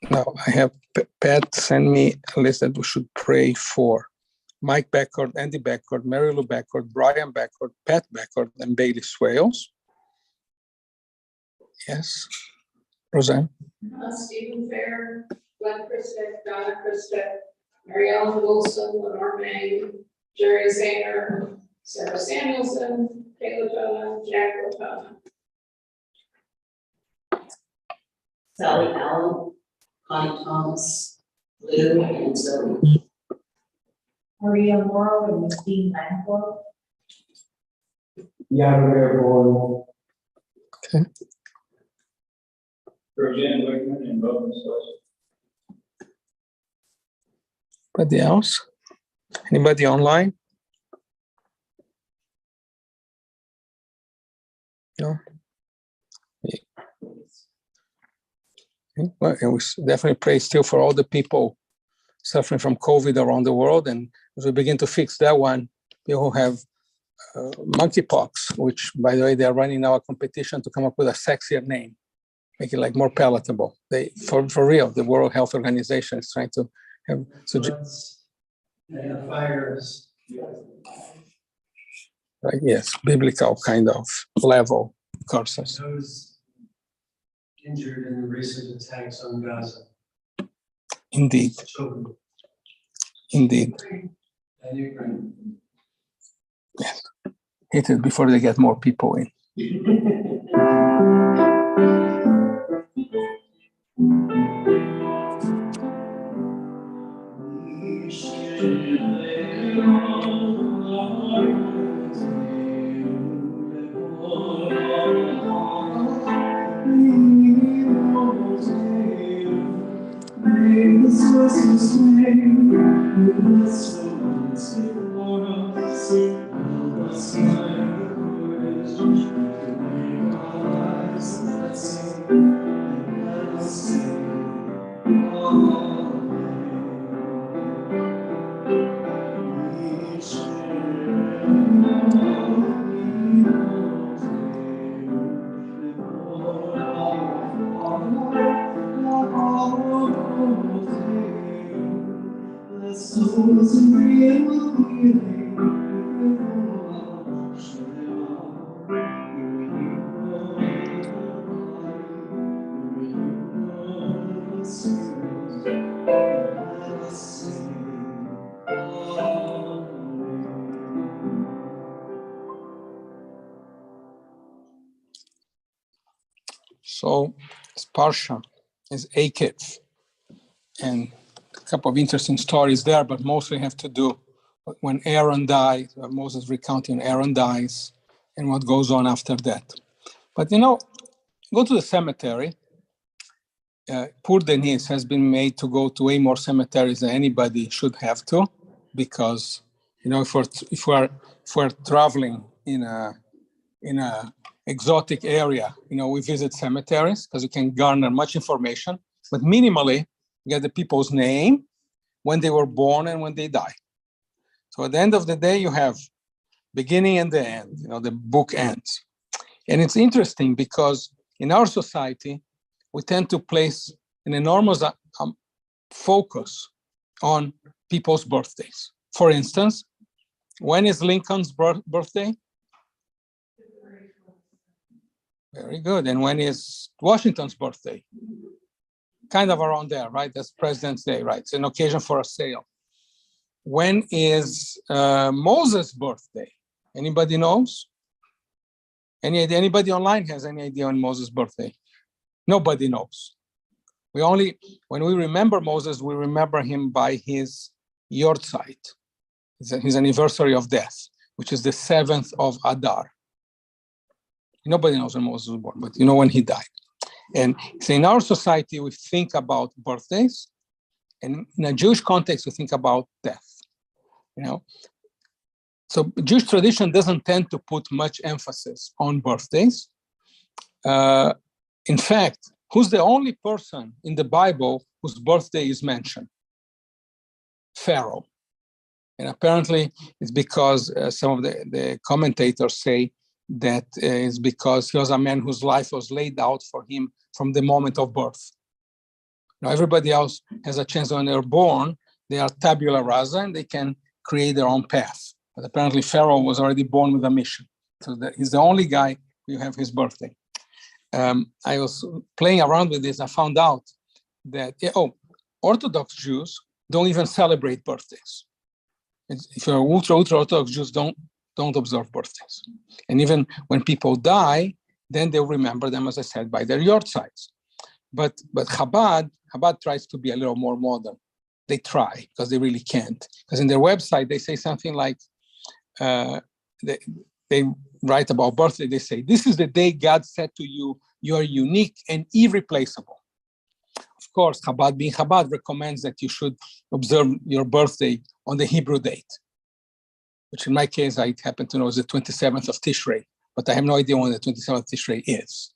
Now I have Pat send me a list that we should pray for. Mike Beckford, Andy Beckford, Mary Lou Beckford, Brian Beckford, Pat Beckford, and Bailey Swales. Yes, Roseanne? Stephen Fair, Glenn Christek, Donna Christek, Mary Ellen Wilson, Lenore May, Jerry Sainer, Sarah Samuelson, Kayla Tona, Jack O'Tona. Sally Allen, Connie Thomas, Lou, and Zoe. Maria Morrow and Christine Langford. Okay. Roseanne Wickman and Bob Nossos. Anybody else? Anybody online? No. Okay. Well, and we definitely pray still for all the people suffering from COVID around the world, and as we begin to fix that one, people who have monkeypox, which, by the way, they are running now a competition to come up with a sexier name, make it like more palatable. They, for real, the World Health Organization is trying to have. So, Fires. right, yes, biblical kind of level curses. Those injured in the recent attacks on Gaza. Indeed, Children. indeed. And Ukraine. Yes. Hit it before they get more people in. So Parsha is Akiv, and a couple of interesting stories there, but mostly have to do when Aaron died, Moses recounting Aaron dies, and what goes on after that. But go to the cemetery. Poor Denise has been made to go to way more cemeteries than anybody should have to, because if we're traveling in a exotic area, we visit cemeteries because you can garner much information, but minimally you get the people's name, when they were born, and when they die. So at the end of the day, you have beginning and the end. The book ends, and it's interesting because in our society we tend to place an enormous focus on people's birthdays. For instance, when is Lincoln's birthday? Very good. And when is Washington's birthday? Kind of around there, right? That's President's Day, right? It's an occasion for a sale. When is Moses' birthday? Anybody knows? Any idea? Anybody online has any idea on Moses' birthday? Nobody knows. When we remember Moses, we remember him by his Yortzeit, his anniversary of death, which is the 7th of Adar. Nobody knows when Moses was born, but you know when he died. And so in our society, we think about birthdays, and in a Jewish context, we think about death. So Jewish tradition doesn't tend to put much emphasis on birthdays. In fact, who's the only person in the Bible whose birthday is mentioned? Pharaoh. And apparently it's because some of the commentators say that is because he was a man whose life was laid out for him from the moment of birth. Now, everybody else has a chance when they're born, they are tabula rasa and they can create their own path. But apparently Pharaoh was already born with a mission. So he's the only guy who have his birthday. I was playing around with this. I found out that, Orthodox Jews don't even celebrate birthdays. If you're ultra Orthodox Jews, don't observe birthdays. And even when people die, then they'll remember them, as I said, by their yortzites. But Chabad tries to be a little more modern. They try, because they really can't. Because in their website, they say something like, they write about birthday, they say, this is the day God said to you, you are unique and irreplaceable. Of course, Chabad being Chabad recommends that you should observe your birthday on the Hebrew date, which in my case, I happen to know is the 27th of Tishrei, but I have no idea when the 27th of Tishrei is,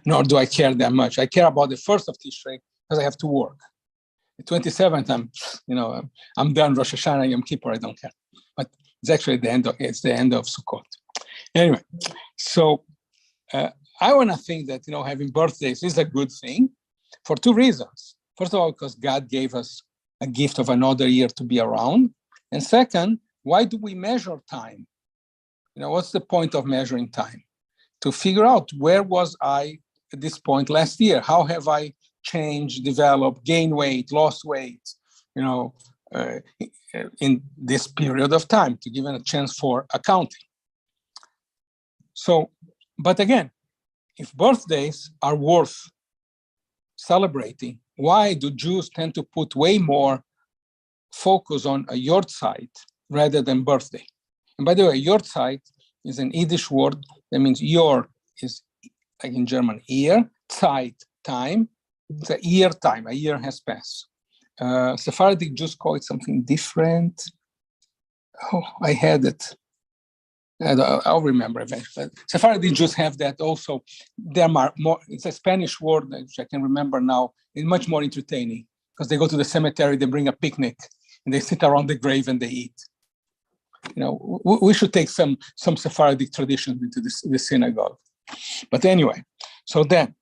nor do I care that much. I care about the 1st of Tishrei because I have to work. The 27th, I'm done Rosh Hashanah, Yom Kippur, I don't care. But it's actually the end of Sukkot. Anyway, so I want to think that, having birthdays is a good thing for two reasons. First of all, because God gave us a gift of another year to be around. And second, why do we measure time? What's the point of measuring time? To figure out where was I at this point last year? How have I changed, developed, gained weight, lost weight, in this period of time, to give it a chance for accounting. So, but again, if birthdays are worth celebrating, why do Jews tend to put way more focus on a yortzeit rather than birthday? And by the way, yortzeit is an Yiddish word that means yor is, like in German, year, zeit, time. It's a year time, a year has passed. Sephardic Jews call it something different. Oh, I had it. I'll remember eventually. Sephardic Jews have that also. They're more, it's a Spanish word, which I can remember now. It's much more entertaining because they go to the cemetery, they bring a picnic, and they sit around the grave and they eat. We should take some Sephardic traditions into the synagogue. But anyway, so then,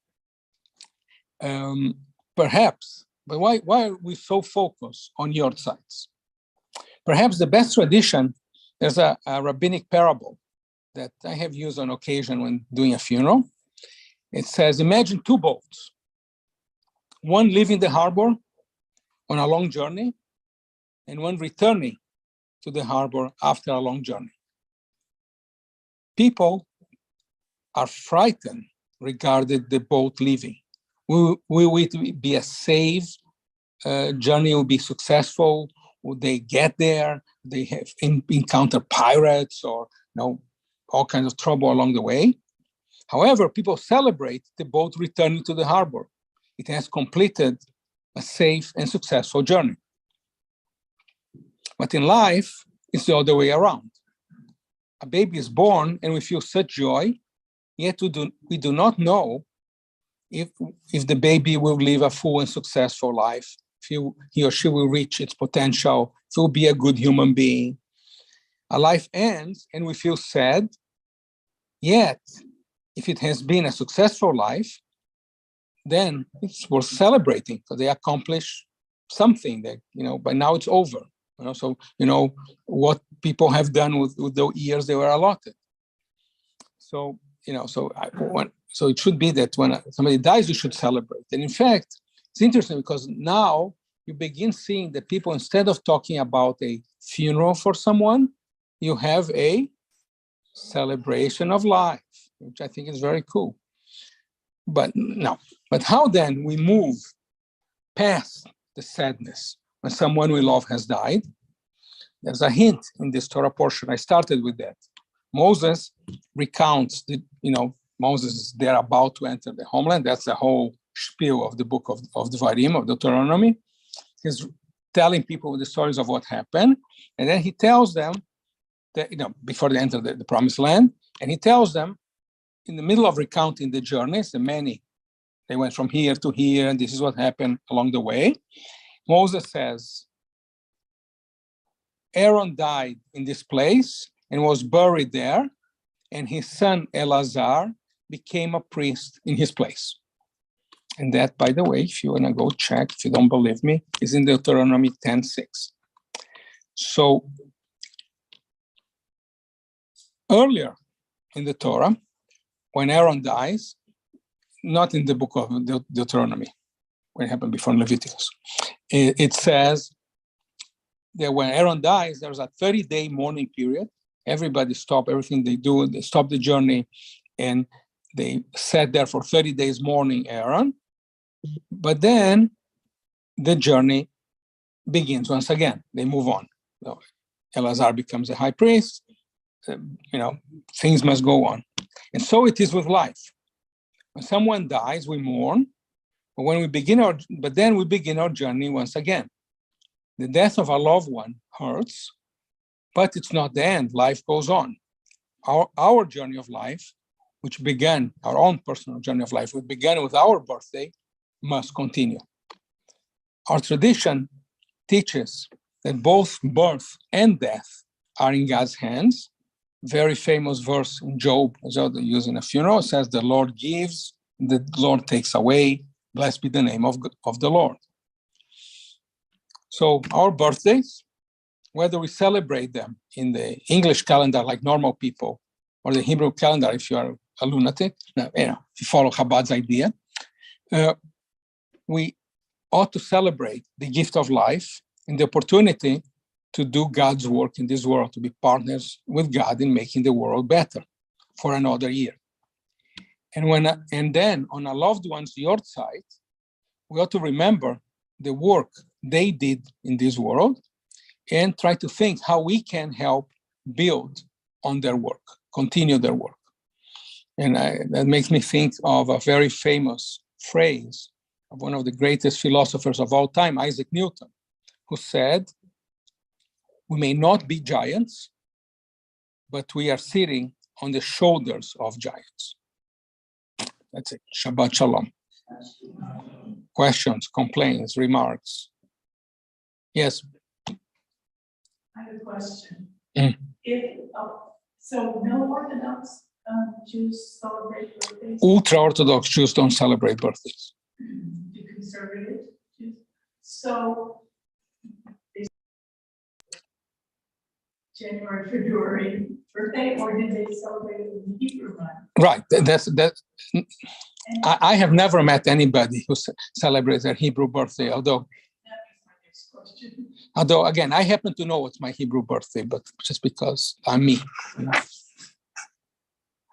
perhaps, but why are we so focused on yortzites? Perhaps the best tradition, there's a rabbinic parable that I have used on occasion when doing a funeral. It says, imagine two boats, one leaving the harbor on a long journey and one returning to the harbor after a long journey. People are frightened regarding the boat leaving. Will it be a safe journey? Will be successful? Will they get there? They have encounter pirates or all kinds of trouble along the way. However, people celebrate the boat returning to the harbor. It has completed a safe and successful journey. But in life, it's the other way around. A baby is born and we feel such joy, yet we do not know if the baby will live a full and successful life, if he or she will reach its potential, if it will be a good human being. A life ends and we feel sad, yet if it has been a successful life, then it's worth celebrating because they accomplished something that, by now it's over. So, what people have done with the years they were allotted. So, so it should be that when somebody dies, you should celebrate. And in fact, it's interesting because now you begin seeing that people, instead of talking about a funeral for someone, you have a celebration of life, which I think is very cool. But how then we move past the sadness when someone we love has died? There's a hint in this Torah portion. I started with that. Moses recounts Moses is there about to enter the homeland. That's the whole spiel of the book of Dvarim, of Deuteronomy. He's telling people the stories of what happened. And then he tells them that, before they enter the promised land, and he tells them in the middle of recounting the journeys, the many, they went from here to here, and this is what happened along the way. Moses says, Aaron died in this place and was buried there, and his son Elazar became a priest in his place. And that, by the way, if you want to go check, if you don't believe me, is in Deuteronomy 10:6. So earlier in the Torah, when Aaron dies, not in the book of Deuteronomy, when it happened before Leviticus, it says that when Aaron dies, there's a 30-day mourning period. Everybody stop everything they do, they stop the journey, and they sat there for 30 days mourning Aaron. But then the journey begins once again. They move on. So Elazar becomes a high priest. Things must go on. And so it is with life. When someone dies, we mourn. But then we begin our journey once again. The death of a loved one hurts, but it's not the end. Life goes on. Our journey of life, which began, our own personal journey of life, which began with our birthday, must continue. Our tradition teaches that both birth and death are in God's hands. Very famous verse in Job, as they use in a funeral, says, the Lord gives, the Lord takes away. Blessed be the name of the Lord. So our birthdays, whether we celebrate them in the English calendar like normal people, or the Hebrew calendar if you are a lunatic, if you follow Chabad's idea, we ought to celebrate the gift of life and the opportunity to do God's work in this world, to be partners with God in making the world better for another year. And then on a loved one's yahrzeit, we ought to remember the work they did in this world and try to think how we can help build on their work, continue their work. And that makes me think of a very famous phrase of one of the greatest philosophers of all time, Isaac Newton, who said, we may not be giants, but we are sitting on the shoulders of giants. That's it. Shabbat Shalom. Questions, complaints, remarks? Yes. I have a question. Mm. So no Orthodox Jews celebrate birthdays? Ultra-Orthodox Jews don't celebrate birthdays. Do conservative Jews? So January, February birthday, or did they celebrate it in the Hebrew month? Right. I have never met anybody who celebrates their Hebrew birthday, although again, I happen to know what's my Hebrew birthday, but just because I'm me.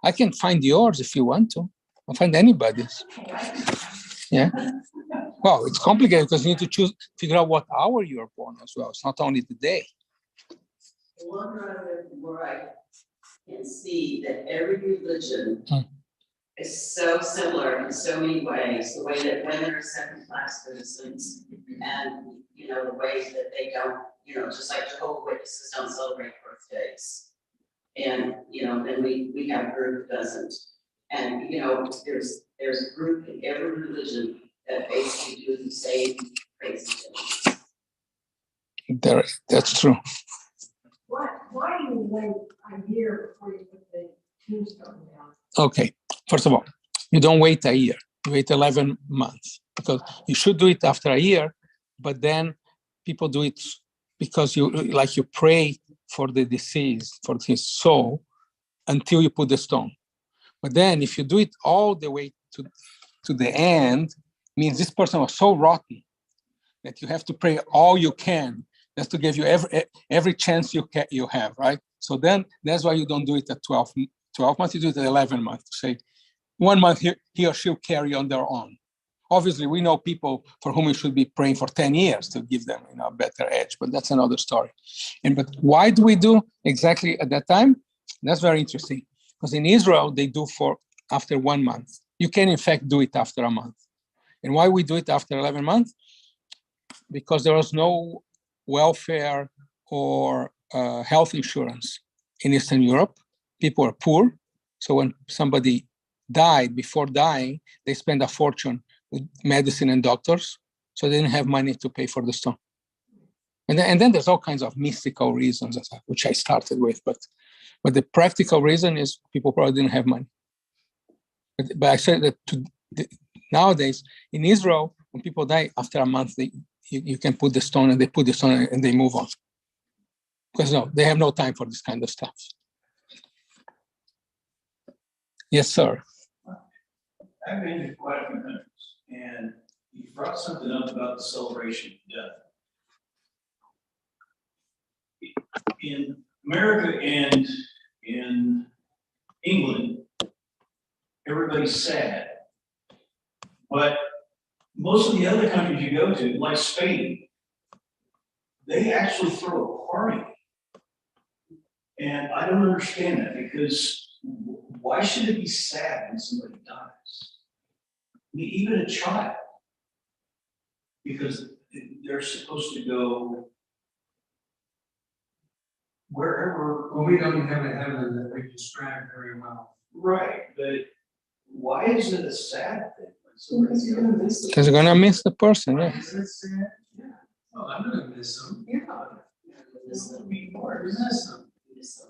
I can find yours if you want to. I'll find anybody's. Yeah. Well, it's complicated because you need to figure out what hour you are born as well. It's not only the day. One where I can see that every religion is so similar in so many ways. The way that women are second-class citizens, and the ways that they don't, just like Jehovah's Witnesses don't celebrate birthdays, and then we have a group that doesn't, and there's a group in every religion that basically do the same crazy things. That's true. Why do you wait a year before you put the tombstone down? Okay. First of all, you don't wait a year. You wait 11 months because you should do it after a year, but then people do it because you pray for the deceased, for his soul, until you put the stone. But then if you do it all the way to the end, means this person was so rotten that you have to pray all you can just to give you every chance you have, right? So then that's why you don't do it at 12 months, you do it at 11 months. To say 1 month he or she will carry on their own. Obviously, we know people for whom we should be praying for 10 years to give them a better edge, but that's another story. But why do we do exactly at that time? That's very interesting. Because in Israel, they do after 1 month. You can, in fact, do it after a month. And why we do it after 11 months? Because there was no welfare or health insurance in Eastern Europe. People were poor. So when somebody died, before dying, they spent a fortune with medicine and doctors. So they didn't have money to pay for the stone. And then there's all kinds of mystical reasons, which I started with. But the practical reason is people probably didn't have money. But I said that nowadays in Israel, when people die after a month, you can put the stone, and they put the stone and they move on. Because no, they have no time for this kind of stuff. Yes, sir. I've been to quite a few countries, and you brought something up about the celebration of death. In America and in England, everybody's sad. But most of the other countries you go to, like Spain, they actually throw a party. And I don't understand that, because why should it be sad when somebody dies? I mean, even a child, because they're supposed to go wherever. Well, we don't have a heaven that we describe very well. Right, but why is it a sad thing? When somebody's gonna miss them? Because you're gonna miss the person, yeah. Is it sad? Yeah. Oh, I'm gonna miss them. Yeah. This will be Or more. miss them.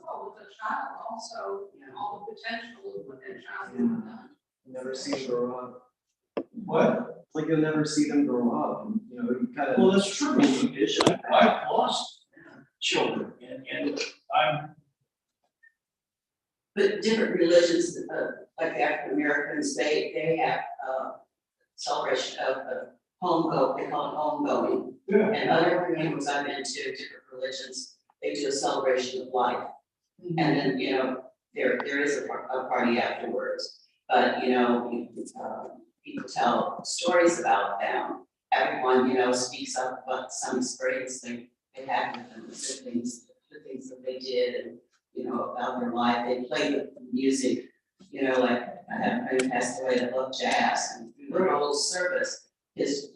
Well, with a child also, all the potential of what that child could have done. Never see them grow up. What? It's like you'll never see them grow up. You know, you kind of. Well, that's true. I've lost children, and I'm. But different religions, like the African Americans, they have celebration of they call it homegoing. Yeah. And other families I've been to, different religions, they do a celebration of life. And then, there is a party afterwards. But, people tell stories about them. Everyone, speaks up about some experience they had with them, the things that they did, and, about their life. They play the music, like I have a friend who passed away that loved jazz, and through the whole service, his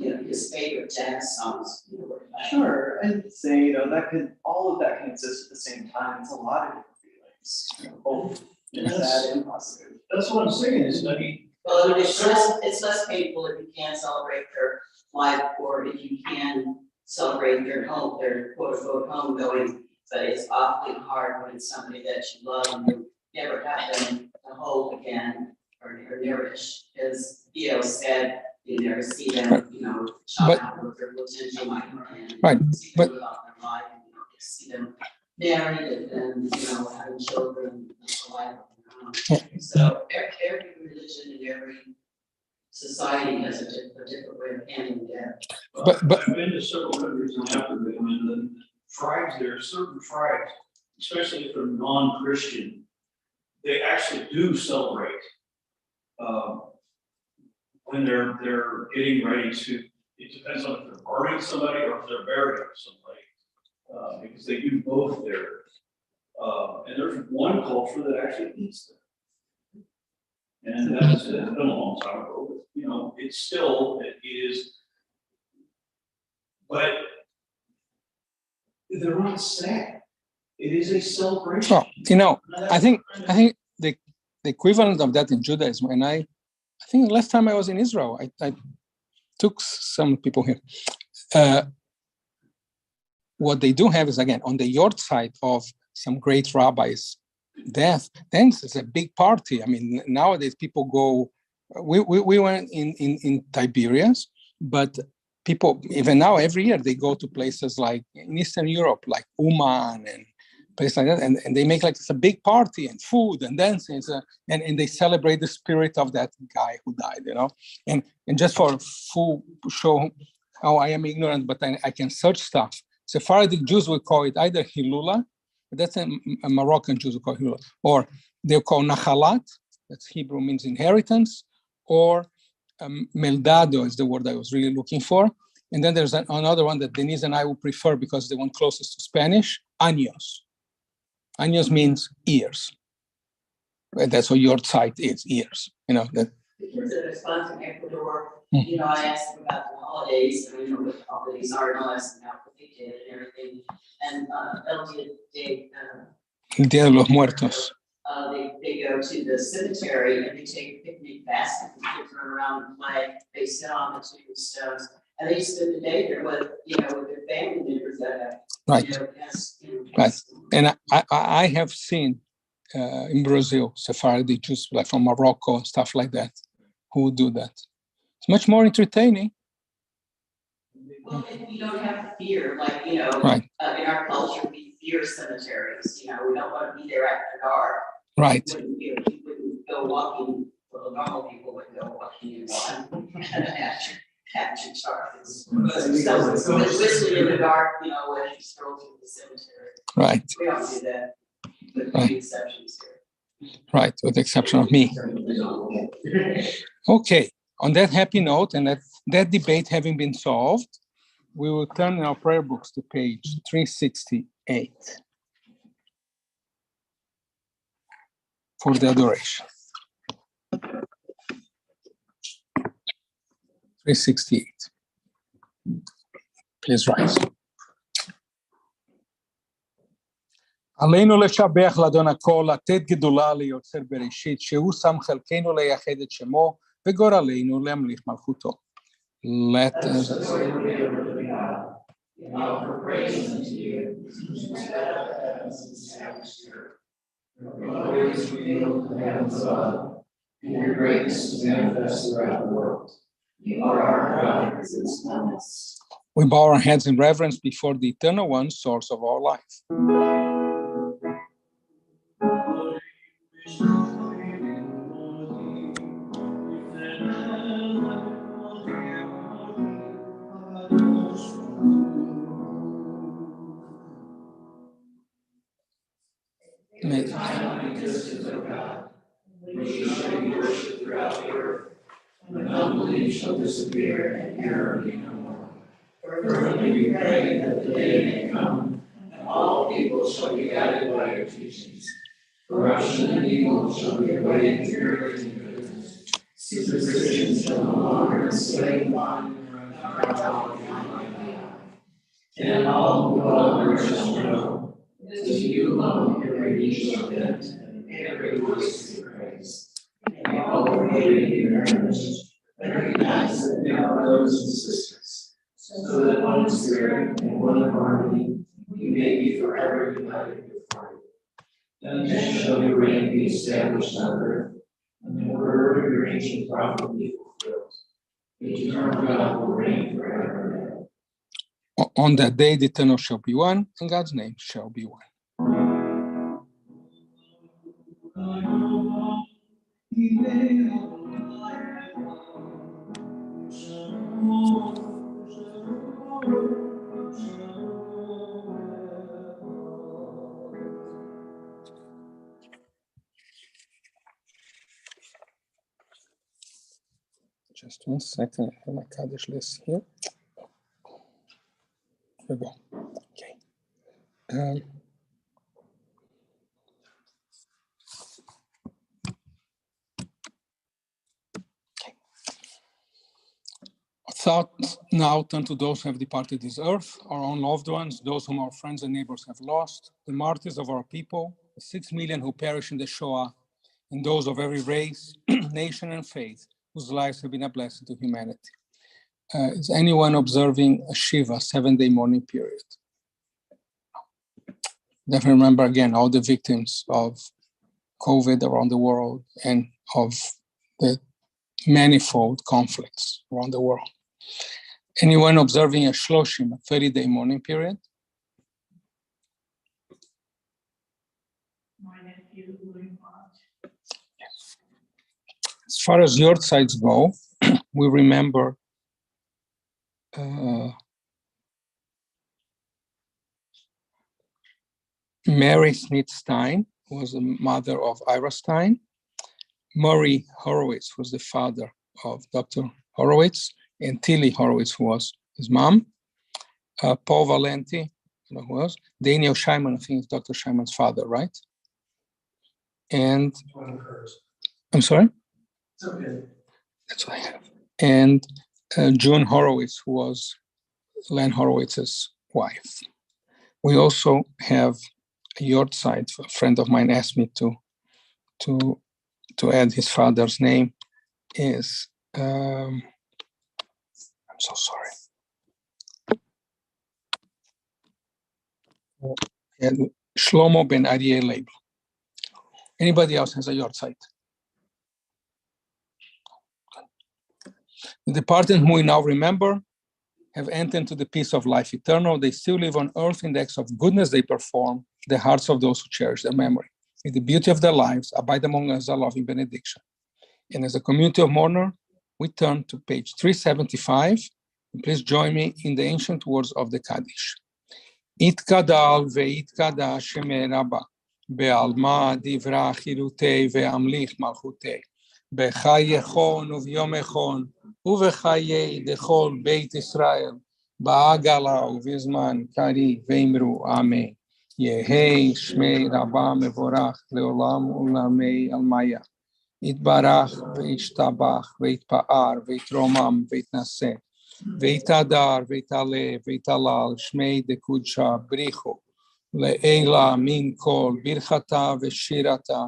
favorite jazz songs, were played. Sure, and say, all of that can exist at the same time. It's a lot of different feelings, both sad and positive. That's what I'm saying, is, Well, it's less painful if you can't celebrate their life, or if you can celebrate their quote unquote homegoing, but it's awfully hard when it's somebody that you love and you never have them to hold again or nourish. As Theo said, you never see them, shot out with their potential and Right, see but- them about their life, and see them married and having children, a life of their own. So every religion and every society has a different way of handling death. But- I've been to several countries in Africa, and the tribes, there are certain tribes, especially if they're non-Christian, they actually do celebrate when they're getting ready to. It depends on if they're burning somebody or if they're burying somebody, because they do both there. And there's one culture that actually eats them. And that's been a long time ago, but it's still, it is, but they're not sad. It is a celebration. Well, I think the equivalent of that in Judaism, and I think last time I was in Israel, I took some people here. What they do have is, again, on the yard side of some great rabbi's death, then it's a big party. I mean, nowadays people go, we went in Tiberias, but people, even now, every year they go to places like in Eastern Europe, like Uman and places like that, and they make it's a big party and food and dancing, and they celebrate the spirit of that guy who died, And just for full show how I am ignorant, but I can search stuff. Sephardic Jews will call it either Hilula, that's a Moroccan Jews will call it Hilula, or they'll call Nachalat, that's Hebrew, means inheritance, or Meldado is the word I was really looking for. And then there's another one that Denise and I would prefer because the one closest to Spanish, Años. Años means ears. And that's what your site is, ears. Because of the response in Ecuador, I asked them about the holidays, and what the holidays are, and all that, and what they did and everything. And El Día de los Muertos. They go to the cemetery and they take a picnic basket and kids run around and play. They sit on the tombstones and they spend the day there with their family members that have. Right. Right. And I have seen in Brazil Sephardi Jews like from Morocco and stuff like that who do that. It's much more entertaining. Well, if you don't have fear, like, Right. In our culture, we fear cemeteries, we don't want to be there after dark. Right. You wouldn't go walking, well, normal people wouldn't go walking in one after dark. So whistling in the dark, as you stroll through the cemetery. Right. We don't do that, with Right. the exceptions here. Right, with the exception of me. Okay, on that happy note and that debate having been solved, we will turn in our prayer books to page 368 for the adoration. 368. Please rise. עלינו לשבח לאדון הכל, לתת גדולה ליוצר בראשית, שהוא שם חלקנו לייחד את שמו, וגורלנו להמליך מלכותו. Let us... Your greatness is manifest throughout the world. You are our God, as is us. We bow our heads in reverence before the eternal one, source of our life. May We shall be worshipped throughout the earth, and unbelief shall disappear, and error be no more. Fervently we pray that the day may come, and all people shall be guided by your teachings. Corruption and evil shall be away in purity and goodness. Superstition shall no longer enslave the mind, and immortality beyond the eye. And all who dwell on earth shall know that to you alone every knee shall bend, and every voice be praised. May all who hate and be nourished, recognize that they are brothers and sisters, so that one in spirit and one in harmony, we may be forever united before you. Then shall your reign be established on earth, and the word of your ancient prophet be fulfilled. The eternal God will reign forever and ever. on that day, the eternal shall be one, and God's name shall be one. Just 1 second, I have my Kaddish list here. Here we go. Okay. Thoughts now turn to those who have departed this earth, our own loved ones, those whom our friends and neighbors have lost, the martyrs of our people, the 6 million who perished in the Shoah, and those of every race, nation, and faith whose lives have been a blessing to humanity. Is anyone observing a Shiva, 7-day mourning period? Definitely remember again all the victims of COVID around the world and of the manifold conflicts around the world. Anyone observing a Shloshim, a 30-day mourning period? My nephew doing what? As far as your sides go, we remember Mary Smith-Stein was the mother of Ira Stein. Murray Horowitz was the father of Dr. Horowitz, and Tilly Horowitz, who was his mom. Paul Valenti, I don't know who was. Daniel Scheinman, I think is Dr. Scheinman's father, right? And I'm sorry? It's okay. That's what I have. And June Horowitz, who was Len Horowitz's wife. We also have a yard site. A friend of mine asked me to add his father's name. Is I'm so sorry. And Shlomo ben Ariel Leib. Anybody else has a yard site? The departed whom we now remember have entered into the peace of life eternal. They still live on earth in the acts of goodness they perform, the hearts of those who cherish their memory. In the beauty of their lives, abide among us a loving benediction. And as a community of mourners, we turn to page 375. And please join me in the ancient words of the Kaddish. Itkadal ve'itkada shemei Rabba, be'alma divra chilutei ve'amlich malchutei, bechai yechon uvyom echon, ובחיי דכל בית ישראל, בעגלה ובזמן קריב ואמרו אמן. יהי שמי רבה מבורך לעולם ולעולמי עלמיה. יתברך וישתבח ויתפאר ויתרומם ויתנשא, ויתהדר ויתעלה ויתהלל שמי דקודשא בריחו, לעילה מן כל ברכתה ושירתה,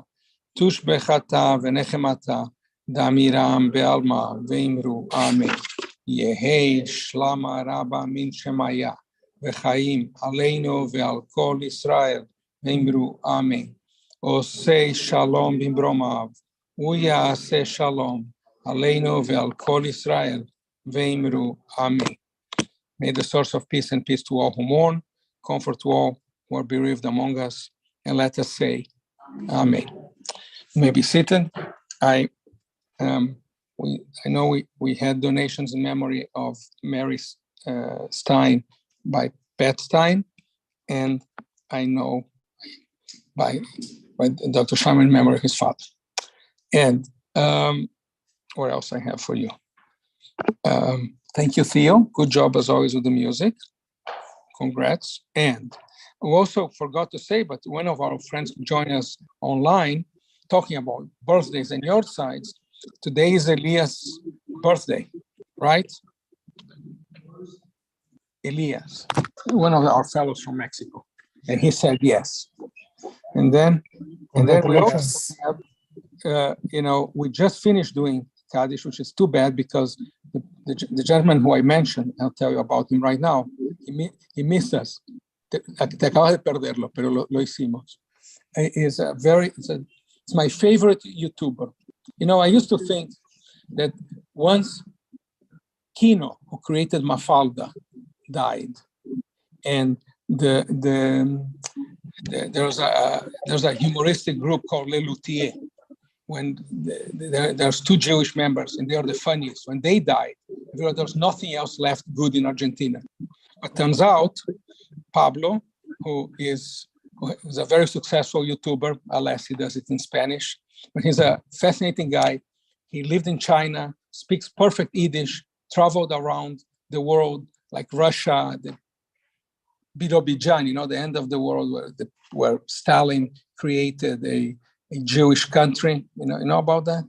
תושבחתה ונחמתה, דמירם בעלמא ואמרו אמן. יהי שלמה רבה מן שמיה וחיים עלינו ועל כל ישראל ואמרו אמן. עושה שלום במרומיו ויעשה שלום עלינו ועל כל ישראל ואמרו אמן. May the source of peace and peace to all who mourn, comfort to all who are bereaved among us, and let us say amen. You may be seated. I know we had donations in memory of Mary Stein by Pat Stein, and I know by Dr. Scheinman in memory of his father. And what else I have for you? Thank you, Theo. Good job as always with the music. Congrats. And we also forgot to say, but one of our friends joined us online talking about birthdays and your sides. Today is Elias' birthday, right? Elias, one of our fellows from Mexico. And he said yes. And then we also have, we just finished doing Kaddish, which is too bad because the gentleman who I mentioned, I'll tell you about him right now, he missed us. Te acabas de perderlo, pero lo hicimos. It's my favorite YouTuber. I used to think that once Kino, who created Mafalda, died, and there's a humoristic group called Les Luthiers. When there's two Jewish members, and they are the funniest. When they died, there's nothing else left good in Argentina. But turns out, Pablo, who is a very successful YouTuber, alas, he does it in Spanish, but he's a fascinating guy. He lived in China, speaks perfect Yiddish, traveled around the world, like Russia, the Birobidzhan, the end of the world where Stalin created a Jewish country. You know about that?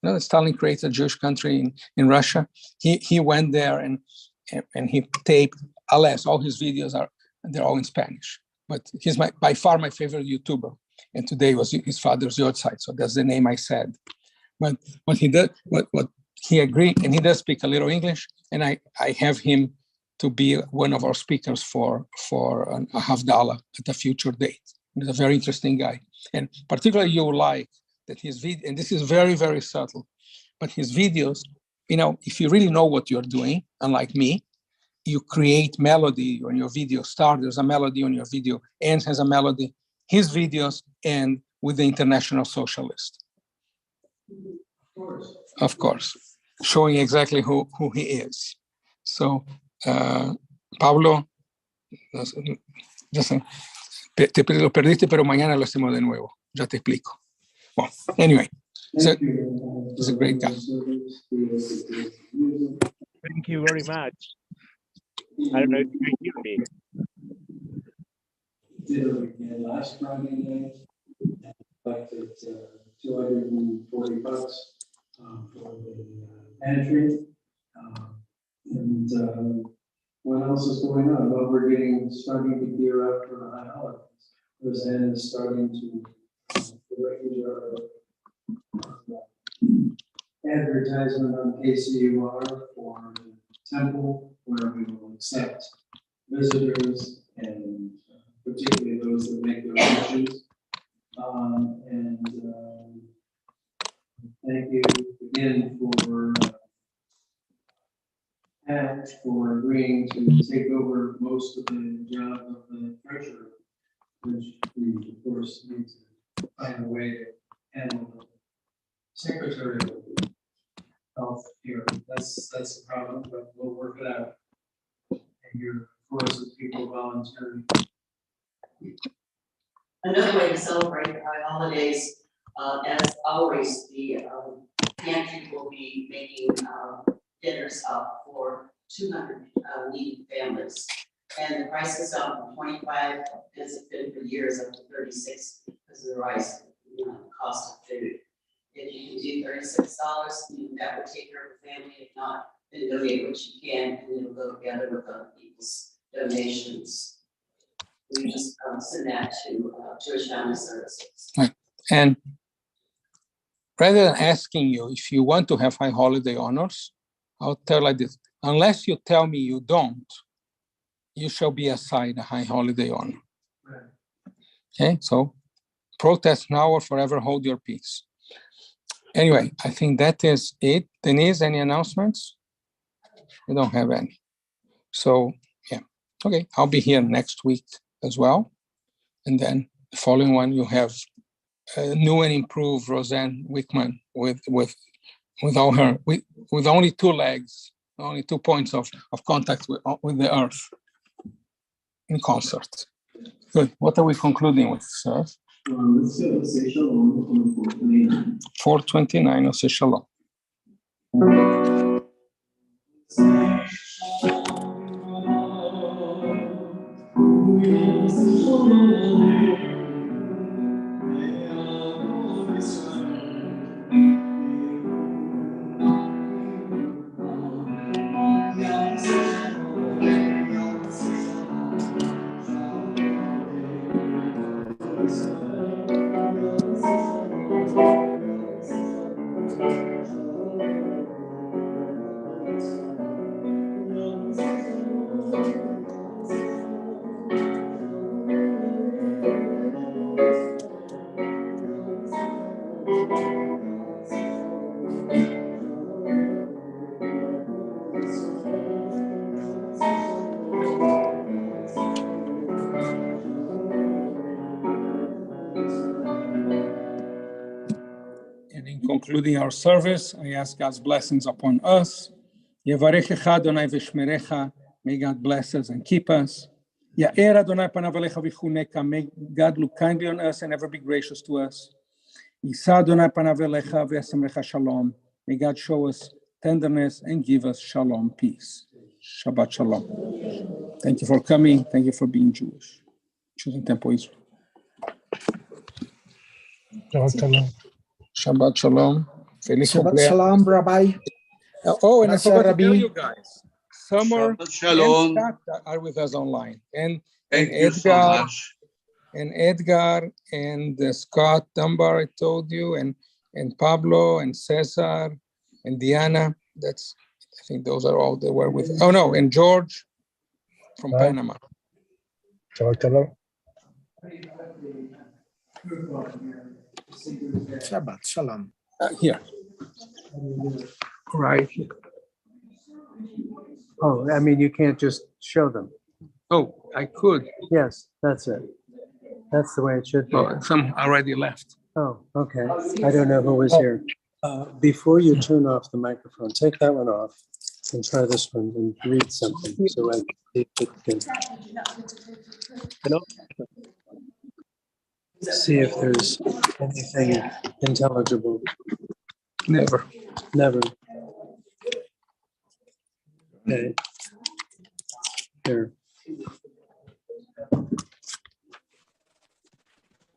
That Stalin created a Jewish country in Russia. He went there and he taped, alas, all his videos they're all in Spanish. But he's by far my favorite YouTuber. And today was his father's yahrzeit, so that's the name I said. But what he did, what he agreed, and he does speak a little English, and I have him to be one of our speakers for a $50 at a future date. He's a very interesting guy. And particularly you will like that his video, and this is very, very subtle, but his videos, if you really know what you're doing, unlike me, you create melody on your video. There's a melody on your video, ends has a melody. His videos end with the International Socialist. Of course, showing exactly who he is. So, Pablo, lo perdiste, pero mañana lo hacemos de nuevo. Ya te explico. Well, anyway, he's a great guy. Thank you very much. I don't know if you can hear me. Did it again last Friday night. Collected $240 for the pantry. And what else is going on? Well, we're starting to gear up for the high holidays. Roseanne is starting to arrange our advertisement on KCUR for the temple, where we will accept visitors and particularly those that make donations. And thank you again for Pat for agreeing to take over most of the job of the treasurer, which we, of course, need to find a way to handle the secretarial health here. That's the problem, but we'll work it out. And you're, of course, with people volunteering. Another way to celebrate the high holidays, as always, the pantry will be making dinners up for 200 needy families. And the price is up from 25, as it's been for years, up to 36 because of the rise in the cost of food. If you can do $36, that would take care of the family. If not, then donate what you can, and it'll go together with other people's donations. We just send that to Jewish Family Services. Right. And rather than asking you if you want to have high holiday honors, I'll tell like this: unless you tell me you don't, you shall be assigned a high holiday honor. Right. Okay, so protest now or forever hold your peace. Anyway, I think that is it. Denise, any announcements? We don't have any. So, yeah, okay, I'll be here next week as well. And then the following one, you have new and improved Roseanne Wickman with all her, with only 2 legs, only 2 points of contact with the earth in concert. Good. What are we concluding with, sir? Let's say shalom on 429. 429, say shalom. And in concluding our service, I ask God's blessings upon us. Yevarechecha Adonai v'shmerecha. May God bless us and keep us. Ya'er Adonai panav alecha v'chuneka. May God look kindly on us and ever be gracious to us. Yisa Adonai panav alecha v'yasemrecha shalom. May God show us tenderness and give us shalom, peace. Shabbat shalom. Thank you for coming. Thank you for being Jewish. Choosing Temple Israel. Shabbat shalom. Shabbat shalom. Feliz Shabbat cumpleaños. shalom, Rabbi. Oh, and Gracias, I forgot to tell Rabbi. you guys, Summer Shabbat shalom. and Scott are with us online. And Thank you so Edgar, much. and Edgar and Scott Dunbar, I told you, and Pablo and Cesar and Diana. That's, I think those are all they were with. Oh no, and George from Right. Panama. Shabbat shalom. Shabbat shalom. Here. Right. Oh, I mean, you can't just show them. Oh, I could. Yes, that's it. That's the way it should be. Oh, some already left. Oh, okay. I don't know who was here. Before you turn off the microphone, take that one off and try this one and read something. So I can see if there's anything intelligible. Never. Never. Okay. Here.